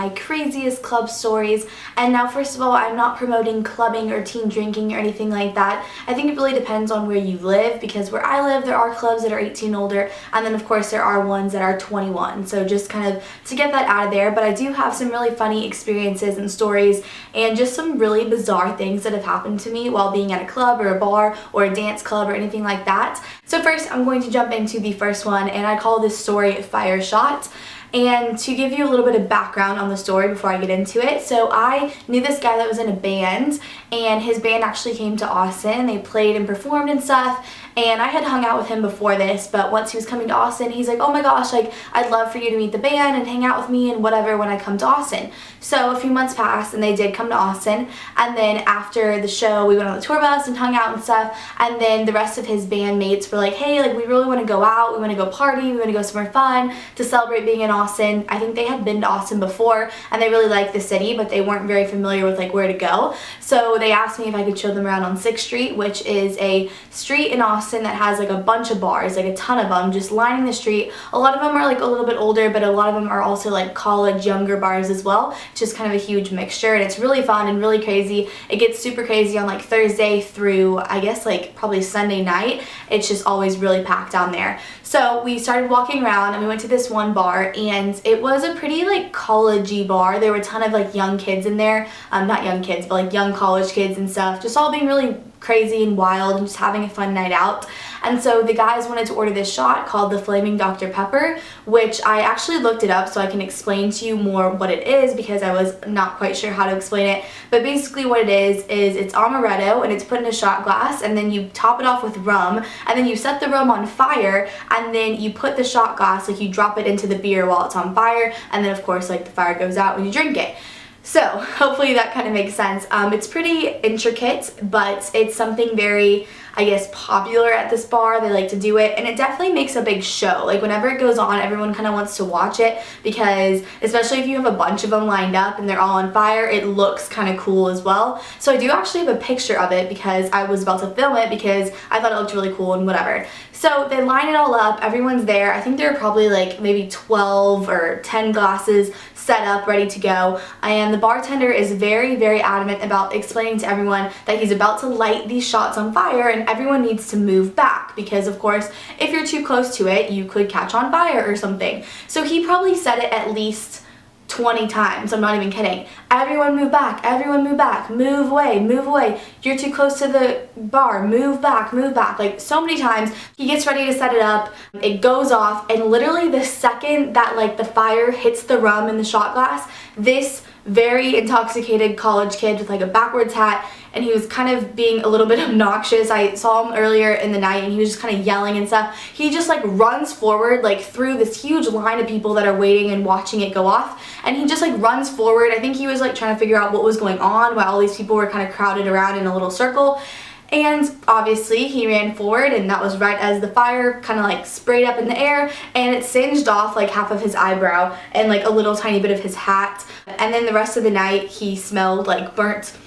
my craziest club stories. And now, first of all, I'm not promoting clubbing or teen drinking or anything like that. I think it really depends on where you live, because where I live there are clubs that are 18 older, and then of course there are ones that are 21. So just kind of to get that out of there. But I do have some really funny experiences and stories and just some really bizarre things that have happened to me while being at a club or a bar or a dance club or anything like that. So first I'm going to jump into the first one, and I call this story Fire Shot. And to give you a little bit of background on the story before I get into it, so I knew this guy that was in a band, and his band actually came to Austin. They played and performed and stuff, and I had hung out with him before this, but once he was coming to Austin, he's like, oh my gosh, like, I'd love for you to meet the band and hang out with me and whatever when I come to Austin. So a few months passed, and they did come to Austin, and then after the show, we went on the tour bus and hung out and stuff, and then the rest of his bandmates were like, hey, like, we really want to go out, we want to go party, we want to go somewhere fun to celebrate being in Austin. I think they had been to Austin before, and they really liked the city, but they weren't very familiar with like where to go. So they asked me if I could show them around on 6th Street, which is a street in Austin that has like a bunch of bars, like a ton of them, just lining the street. A lot of them are like a little bit older, but a lot of them are also like college, younger bars as well. It's just kind of a huge mixture, and it's really fun and really crazy. It gets super crazy on like Thursday through, I guess, like probably Sunday night. It's just always really packed down there. So we started walking around, and we went to this one bar, and it was a pretty like college-y bar. There were a ton of like young kids in there, not young kids, but like young college kids and stuff, just all being really crazy and wild and just having a fun night out. And so the guys wanted to order this shot called the Flaming Dr. Pepper, which I actually looked it up so I can explain to you more what it is, because I was not quite sure how to explain it. But basically what it is it's amaretto, and it's put in a shot glass, and then you top it off with rum, and then you set the rum on fire, and then you put the shot glass, like you drop it into the beer while it's on fire, and then of course like the fire goes out when you drink it. So hopefully that kind of makes sense. It's pretty intricate, but it's something very, I guess, popular at this bar. They like to do it, and it definitely makes a big show. Like whenever it goes on, everyone kind of wants to watch it, because especially if you have a bunch of them lined up and they're all on fire, it looks kind of cool as well. So I do actually have a picture of it because I was about to film it because I thought it looked really cool and whatever. So they line it all up, everyone's there. I think there are probably like maybe 12 or 10 glasses set up, ready to go, and the bartender is very, very adamant about explaining to everyone that he's about to light these shots on fire, and everyone needs to move back, because of course if you're too close to it you could catch on fire or something. So he probably said it at least 20 times, I'm not even kidding. Everyone move back, everyone move back, move away, you're too close to the bar, move back, like so many times. He gets ready to set it up, it goes off, and literally the second that like the fire hits the rum in the shot glass, this very intoxicated college kid with like a backwards hat, and he was kind of being a little bit obnoxious. I saw him earlier in the night and he was just kind of yelling and stuff. He just like runs forward like through this huge line of people that are waiting and watching it go off, and he just like runs forward. I think he was like trying to figure out what was going on while all these people were kind of crowded around in a little circle. And obviously he ran forward, and that was right as the fire kind of like sprayed up in the air, and it singed off like half of his eyebrow and like a little tiny bit of his hat. And then the rest of the night he smelled like burnt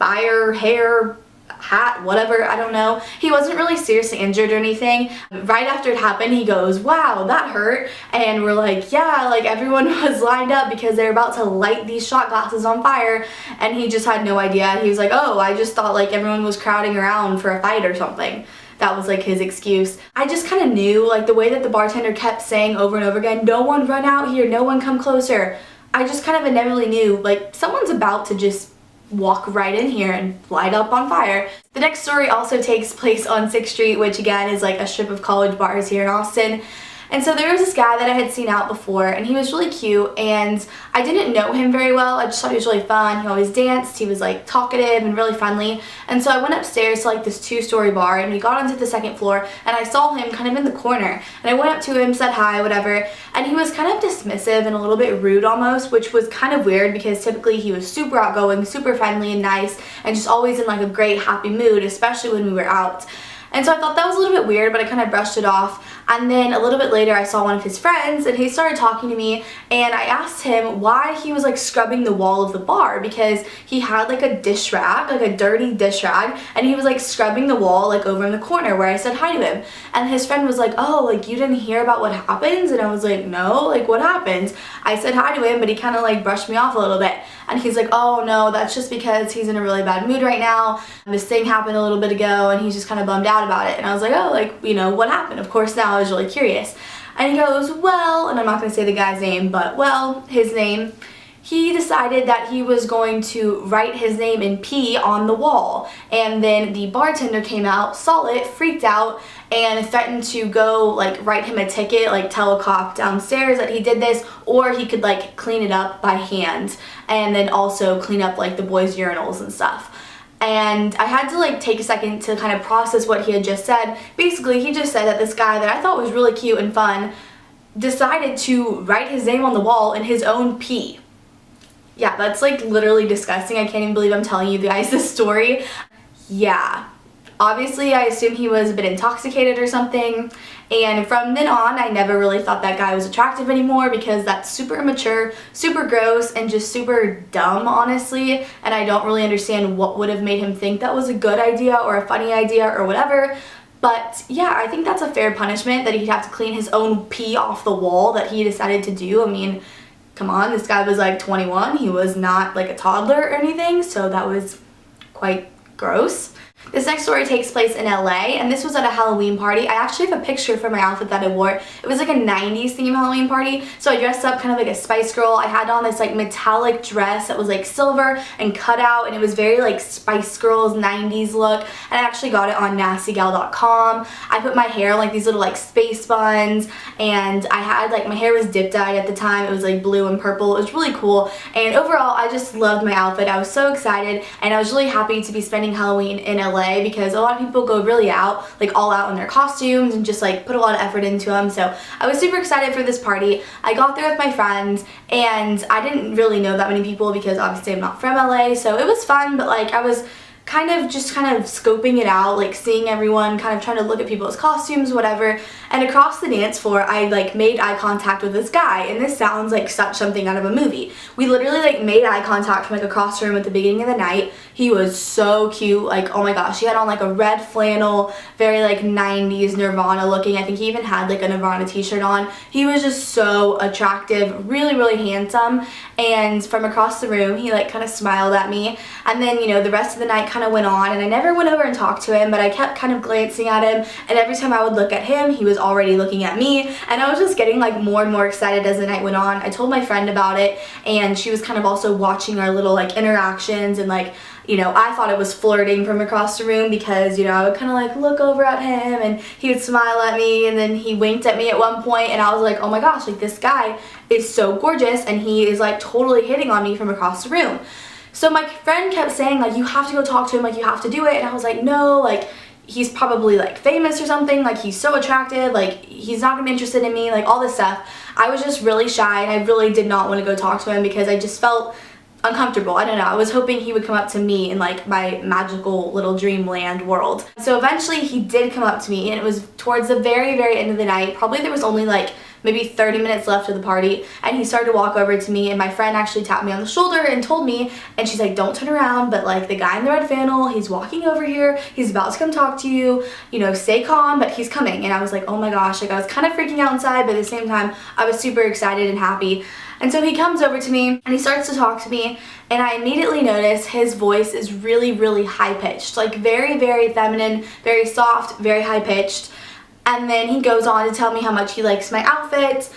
fire, hair, hat, whatever, I don't know. He wasn't really seriously injured or anything. Right after it happened, he goes, wow, that hurt. And we're like, yeah, like everyone was lined up because they're about to light these shot glasses on fire, and he just had no idea. He was like, oh, I just thought like everyone was crowding around for a fight or something. That was like his excuse. I just kind of knew, like the way that the bartender kept saying over and over again, no one run out here, no one come closer. I just kind of inevitably knew, like, someone's about to just walk right in here and light up on fire. The next story also takes place on 6th Street, which again is like a strip of college bars here in Austin. And so there was this guy that I had seen out before, and he was really cute, and I didn't know him very well. I just thought he was really fun. He always danced. He was like talkative and really friendly. And so I went upstairs to like this 2-story bar, and we got onto the 2nd floor, and I saw him kind of in the corner. And I went up to him, said hi, whatever, and he was kind of dismissive and a little bit rude almost, which was kind of weird because typically he was super outgoing, super friendly and nice, and just always in like a great happy mood, especially when we were out. And so I thought that was a little bit weird, but I kind of brushed it off. And then a little bit later I saw one of his friends and he started talking to me, and I asked him why he was like scrubbing the wall of the bar, because he had like a dish rag, like a dirty dish rag, and he was like scrubbing the wall like over in the corner where I said hi to him. And his friend was like, oh, like you didn't hear about what happens? And I was like, no, like what happened? I said hi to him, but he kind of like brushed me off a little bit. And he's like, oh no, that's just because he's in a really bad mood right now. This thing happened a little bit ago and he's just kind of bummed out about it. And I was like, oh, like, you know, what happened? Of course, now I was really curious. And he goes, well, and I'm not going to say the guy's name, but well, his name, he decided that he was going to write his name in pee on the wall. And then the bartender came out, saw it, freaked out, and threatened to go like write him a ticket, like tell a cop downstairs that he did this, or he could like clean it up by hand and then also clean up like the boys' urinals and stuff. And I had to like take a second to kind of process what he had just said. Basically, he just said that this guy that I thought was really cute and fun decided to write his name on the wall in his own pee. Yeah, that's like literally disgusting. I can't even believe I'm telling you guys this story. Yeah. Obviously, I assume he was a bit intoxicated or something, and from then on, I never really thought that guy was attractive anymore, because that's super immature, super gross, and just super dumb, honestly, and I don't really understand what would have made him think that was a good idea or a funny idea or whatever. But yeah, I think that's a fair punishment, that he'd have to clean his own pee off the wall that he decided to do. I mean, come on, this guy was like 21, he was not like a toddler or anything, so that was quite gross. This next story takes place in LA, and this was at a Halloween party. I actually have a picture for my outfit that I wore. It was like a 90s theme Halloween party, so I dressed up kind of like a Spice Girl. I had on this like metallic dress that was like silver and cut out, and it was very like Spice Girls 90s look, and I actually got it on nastygal.com. I put my hair in like these little like space buns, and I had like, my hair was dip dyed at the time. It was like blue and purple. It was really cool, and overall I just loved my outfit. I was so excited, and I was really happy to be spending Halloween in LA, because a lot of people go really out, like all out in their costumes and just like put a lot of effort into them. So I was super excited for this party. I got there with my friends, and I didn't really know that many people because obviously I'm not from LA, so it was fun, but like I was kind of scoping it out, like seeing everyone, kind of trying to look at people's costumes, whatever. And across the dance floor, I like made eye contact with this guy, and this sounds like such something out of a movie. We literally like made eye contact from like across the room at the beginning of the night. He was so cute, like oh my gosh, he had on like a red flannel, very like 90s Nirvana looking. I think he even had like a Nirvana t-shirt on. He was just so attractive, really, really handsome, and from across the room, he like kind of smiled at me. And then, you know, the rest of the night kind of went on, and I never went over and talked to him, but I kept kind of glancing at him, and every time I would look at him, he was already looking at me, and I was just getting like more and more excited as the night went on. I told my friend about it, and she was kind of also watching our little like interactions, and like, you know, I thought it was flirting from across the room, because, you know, I would kind of like look over at him and he would smile at me, and then he winked at me at one point, and I was like, oh my gosh, like this guy is so gorgeous, and he is like totally hitting on me from across the room. So my friend kept saying like, you have to go talk to him, like you have to do it, and I was like, no, like he's probably like famous or something, like he's so attractive, like he's not gonna be interested in me, like all this stuff. I was just really shy, and I really did not want to go talk to him because I just felt uncomfortable. I don't know, I was hoping he would come up to me in like my magical little dreamland world. So eventually he did come up to me, and it was towards the very, very end of the night. Probably there was only like maybe 30 minutes left of the party, and he started to walk over to me, and my friend actually tapped me on the shoulder and told me, and she's like, don't turn around, but like the guy in the red flannel, he's walking over here, he's about to come talk to you, you know, stay calm, but he's coming. And I was like, oh my gosh, like I was kind of freaking out inside, but at the same time I was super excited and happy. And so he comes over to me and he starts to talk to me, and I immediately notice his voice is really, really high-pitched, like very, very feminine, very soft, very high-pitched. And then he goes on to tell me how much he likes my outfit,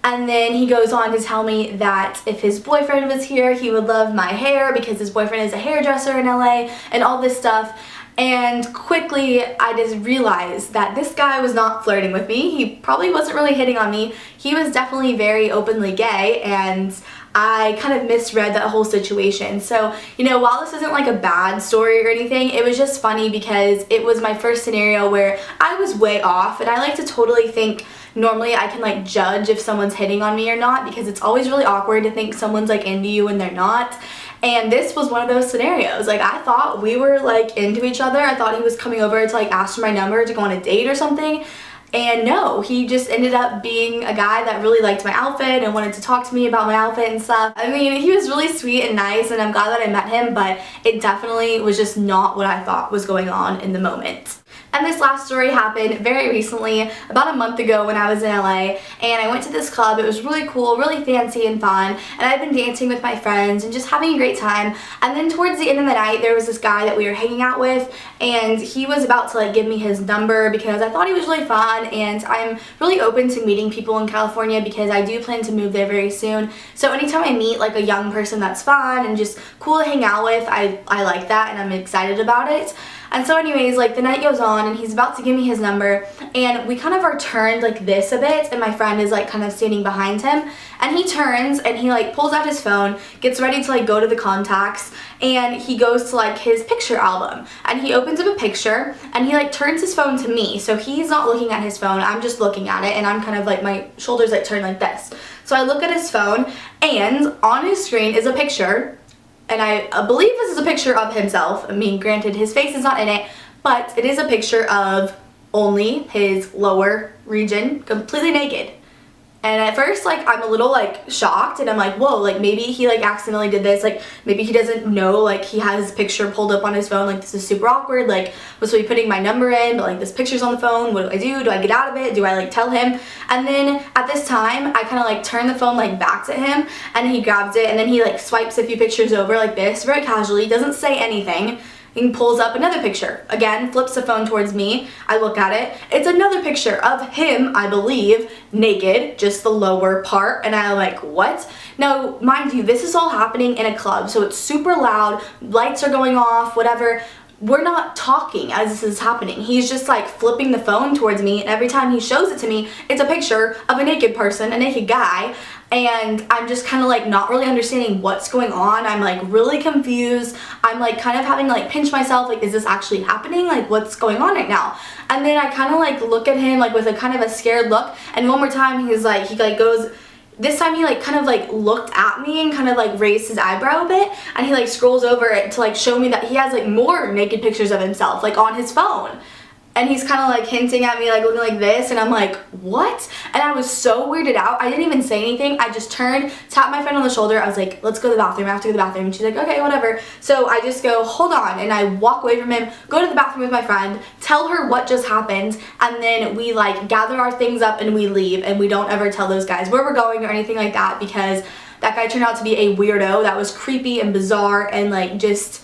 and then he goes on to tell me that if his boyfriend was here, he would love my hair because his boyfriend is a hairdresser in LA, and all this stuff. And quickly I just realized that this guy was not flirting with me. He probably wasn't really hitting on me. He was definitely very openly gay, and I kind of misread that whole situation. So, you know, while this isn't like a bad story or anything, it was just funny because it was my first scenario where I was way off, and I like to totally think normally I can like judge if someone's hitting on me or not, because it's always really awkward to think someone's like into you when they're not. And this was one of those scenarios. Like I thought we were like into each other. I thought he was coming over to like ask for my number to go on a date or something. And no, he just ended up being a guy that really liked my outfit and wanted to talk to me about my outfit and stuff. I mean, he was really sweet and nice, and I'm glad that I met him, but it definitely was just not what I thought was going on in the moment. And this last story happened very recently, about a month ago when I was in LA, and I went to this club. It was really cool, really fancy and fun, and I'd been dancing with my friends and just having a great time. And then towards the end of the night, there was this guy that we were hanging out with, and he was about to like give me his number because I thought he was really fun, and I'm really open to meeting people in California because I do plan to move there very soon. So anytime I meet like a young person that's fun and just cool to hang out with, I like that, and I'm excited about it. And so anyways, like the night goes on and he's about to give me his number, and we kind of are turned like this a bit, and my friend is like kind of standing behind him, and he turns and he like pulls out his phone, gets ready to like go to the contacts, and he goes to like his picture album, and he opens up a picture and he like turns his phone to me. So he's not looking at his phone, I'm just looking at it, and I'm kind of like my shoulders like turned like this. So I look at his phone, and on his screen is a picture. And I believe this is a picture of himself. I mean, granted, his face is not in it, but it is a picture of only his lower region, completely naked. And at first, like, I'm a little, like, shocked, and I'm like, whoa, like, maybe he, like, accidentally did this, like, maybe he doesn't know, like, he has his picture pulled up on his phone, like, this is super awkward, like, was he putting my number in, but, like, this picture's on the phone, what do I do? Do I get out of it? Do I, like, tell him? And then, at this time, I kind of, like, turn the phone, like, back to him, and he grabs it, and then he, like, swipes a few pictures over, like this, very casually, doesn't say anything. He pulls up another picture. Again, flips the phone towards me. I look at it. It's another picture of him, I believe, naked, just the lower part. And I'm like, what? Now, mind you, this is all happening in a club, so it's super loud. Lights are going off, whatever. We're not talking as this is happening. He's just like flipping the phone towards me, and every time he shows it to me, it's a picture of a naked person, a naked guy, and I'm just kind of like not really understanding what's going on. I'm like really confused. I'm like kind of having to like pinch myself, like, is this actually happening? Like, what's going on right now? And then I kind of like look at him like with a kind of a scared look, and one more time he's like, he like goes, this time he like kind of like looked at me and kind of like raised his eyebrow a bit, and he like scrolls over it to like show me that he has like more naked pictures of himself like on his phone. And he's kind of like hinting at me, like looking like this, and I'm like, what? And I was so weirded out. I didn't even say anything. I just turned, tapped my friend on the shoulder. I was like, let's go to the bathroom. I have to go to the bathroom. And she's like, okay, whatever. So I just go, hold on. And I walk away from him, go to the bathroom with my friend, tell her what just happened, and then we like gather our things up and we leave, and we don't ever tell those guys where we're going or anything like that, because that guy turned out to be a weirdo that was creepy and bizarre and like just,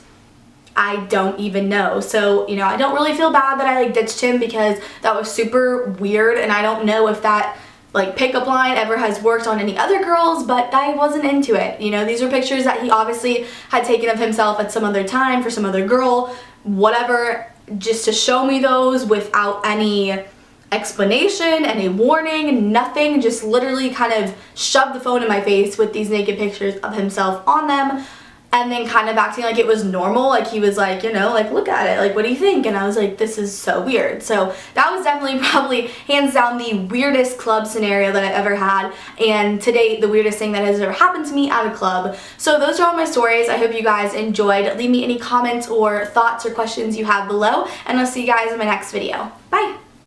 I don't even know. So, you know, I don't really feel bad that I like ditched him, because that was super weird, and I don't know if that like pickup line ever has worked on any other girls, but I wasn't into it. You know, these are pictures that he obviously had taken of himself at some other time for some other girl, whatever, just to show me those without any explanation, any warning, nothing, just literally kind of shoved the phone in my face with these naked pictures of himself on them. And then kind of acting like it was normal, like he was like, you know, like, look at it, like, what do you think? And I was like, this is so weird. So that was definitely probably hands down the weirdest club scenario that I've ever had, and to date the weirdest thing that has ever happened to me at a club. So those are all my stories. I hope you guys enjoyed. Leave me any comments or thoughts or questions you have below, and I'll see you guys in my next video. Bye!